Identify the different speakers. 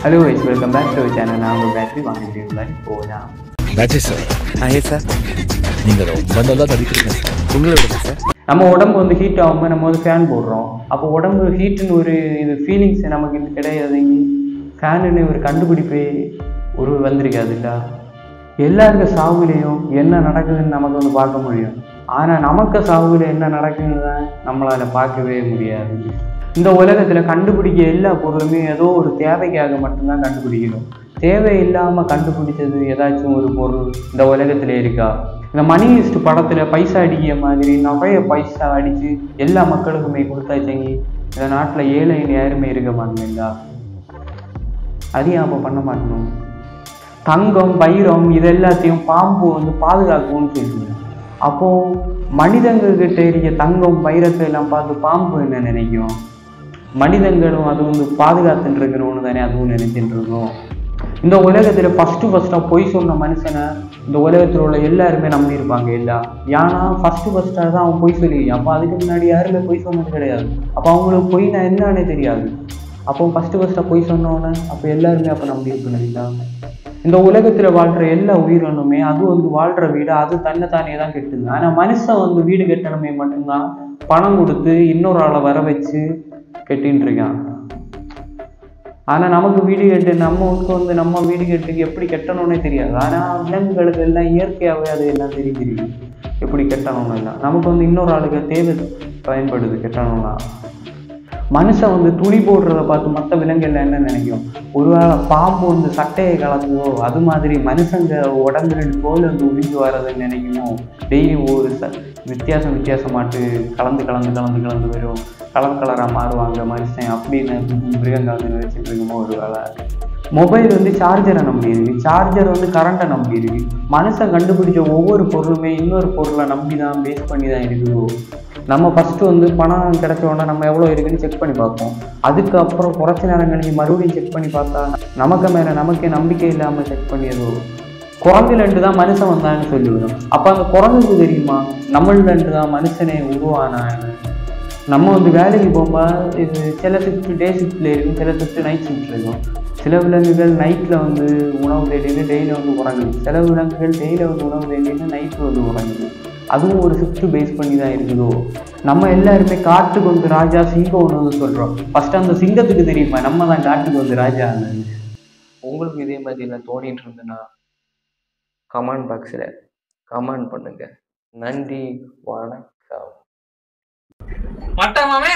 Speaker 1: Hello guys, welcome back to our channel. நான் உங்கள் battery வாங்கிட்டு போகலாம்.
Speaker 2: பேட்டரி சார்
Speaker 1: சார்
Speaker 2: நீங்கள் ரொம்ப நல்லா நடிக்கிறீங்க சார். உங்களோட சார்
Speaker 1: நம்ம உடம்பு வந்து ஹீட் ஆகும்போது நம்ம வந்து ஃபேன் போடுறோம். அப்போ உடம்பு ஹீட்டுன்னு ஒரு இது ஃபீலிங்ஸ் நமக்கு கிடையாது. ஃபேனுன்னு ஒரு கண்டுபிடிப்பே வந்திருக்காது இல்லை. எல்லாருக்கும் சாவுலையும் என்ன நடக்குதுன்னு நமக்கு வந்து பார்க்க முடியும். ஆனால் நமக்கு சாவுல என்ன நடக்குதுன்னு தான் நம்மளால் பார்க்கவே முடியாது. இந்த உலகத்தில் கண்டுபிடிக்க எல்லா பொருளுமே ஏதோ ஒரு தேவைக்காக மட்டும்தான் கண்டுபிடிக்கணும். தேவையில்லாமல் கண்டுபிடிச்சது ஏதாச்சும் ஒரு பொருள் இந்த உலகத்தில் இருக்கா? இந்த மணி ஹெய்ஸ்ட் படத்தில் பைசா அடிக்கிற மாதிரி நிறைய பைசா அடித்து எல்லா மக்களுக்குமே கொடுத்தாச்சங்கி இந்த நாட்டில் ஏழைன்னு யாருமே இருக்க மாட்டேங்களா? அதையும் அப்போ பண்ண மாட்டணும். தங்கம் வைரம் இது எல்லாத்தையும் பாம்பு வந்து பாதுகாக்கும்னு சொல்லுவாங்க. அப்போது மனிதங்கள்கிட்ட இருக்க தங்கம் வைரத்தை எல்லாம் பார்த்து பாம்பு என்ன நினைக்கும்? மனிதங்களும் அது வந்து பாதுகாத்துட்டு இருக்கணும்னு தானே அதுவும் நினைச்சிட்டு இருக்கோம். இந்த உலகத்தில் ஃபஸ்ட்டாக பொய் சொன்ன மனுஷனை இந்த உலகத்தில் உள்ள எல்லாருமே நம்பியிருப்பாங்க இல்லை. ஏன்னா ஃபஸ்ட்டாக தான் அவன் பொய் சொல்லி, அப்போ அதுக்கு முன்னாடி யாருமே பொய் சொன்னது கிடையாது. அப்போ அவங்களுக்கு பொய் நான் என்னன்னே தெரியாது. அப்போ ஃபஸ்ட்டாக பொய் சொன்னோன்னே அப்போ எல்லாருமே அப்போ நம்பியிருக்கணும் இல்லை. இந்த உலகத்தில் வாழ்கிற எல்லா உயிரினுமே அது வந்து வாழ்கிற வீடு அது தன்னைத்தானே தான் கெட்டுது. ஆனால் மனுஷன் வந்து வீடு கட்டணுமே மட்டும்தான் பணம் கொடுத்து இன்னொரு ஆளை வர வச்சு கெட்டின்னு இருக்கான். ஆனால் நமக்கு வீடு கட்டு நம்ம வீடு கட்டுக்கு எப்படி கட்டணும்னே தெரியாது. ஆனால் விலங்குகளுக்கு எல்லாம் இயற்கையாகவே அது எல்லாம் தெரியும் எப்படி கட்டணும்னு எல்லாம். நமக்கு வந்து இன்னொரு ஆளுக்கு தேவை பயன்படுது கட்டணும்னா. மனுஷன் வந்து துணி போடுறத பார்த்து மற்ற விலங்குகள் என்ன நினைக்கும்? ஒருவேளை பாம்பு வந்து சட்டையை கலந்ததோ அது மாதிரி மனுஷங்க உடம்பு தோல் வந்து உறிஞ்சு வர்றதுன்னு நினைக்குமோ? டெய்லி ஒரு வித்தியாசமாட்டு கலந்து வரும். கலராக மாறுவாங்க மனுஷன் அப்படின்னு மிருகங்கள் வந்து நினைச்சிட்டு இருக்குமோ? ஒரு வேலை மொபைல் வந்து சார்ஜரை நம்பி இருக்கு, சார்ஜர் வந்து கரண்ட்டை நம்பி இருக்கு. மனுஷன் கண்டுபிடிச்ச ஒவ்வொரு பொருளுமே இன்னொரு பொருளை நம்பி தான் பேஸ் பண்ணி தான் இருக்குதோ. நம்ம ஃபஸ்ட்டு வந்து பணம் கிடைச்ச உடனே நம்ம எவ்வளோ இருக்குன்னு செக் பண்ணி பார்ப்போம். அதுக்கப்புறம் குறைச்ச நேரம் கழிஞ்சு மறுபடியும் செக் பண்ணி பார்த்தா நமக்கு மேலே நமக்கே நம்பிக்கை இல்லாமல் செக் பண்ணியதோ. குரங்குலேருந்து தான் மனுஷன் வந்தான்னு சொல்லிவிடும். அப்போ அந்த குரங்குக்கு தெரியுமா நம்மள்லேருந்து தான் மனுஷனே உருவானான்னு? நம்ம வந்து வேலைக்கு போகும்போது இது சில ஷிஃப்ட் டே ஷிஃப்ட்டில் இருக்கும், சில ஷிஃப்ட் நைட் ஷிஃப்ட் இருக்கும். சில விலங்குகள் நைட்டில் வந்து உணவு தேடின்னு டெய்லியில் வந்து உறங்குது. சில விலங்குகள் டெய்லியில் வந்து உணவு தேடின்னு நைட்டில் வந்து உறங்குது. அதுவும் ஒரு ஷிஃப்ட் பேஸ் பண்ணி தான் இருக்குதோ. நம்ம எல்லாருமே காட்டுக்கு வந்து ராஜா சிங்கம் ஒன்று சொல்கிறோம். ஃபஸ்ட்டு அந்த சிங்கத்துக்கு தெரியுமா நம்ம தான் காட்டுக்கு வந்து ராஜா? உங்களுக்கு இதே மாதிரி நான் தோணிட்டு இருந்தேன்னா கமெண்ட் பாக்ஸில் கமெண்ட் பண்ணுங்க. நன்றி, வணக்கம்.
Speaker 3: மட்டமாமே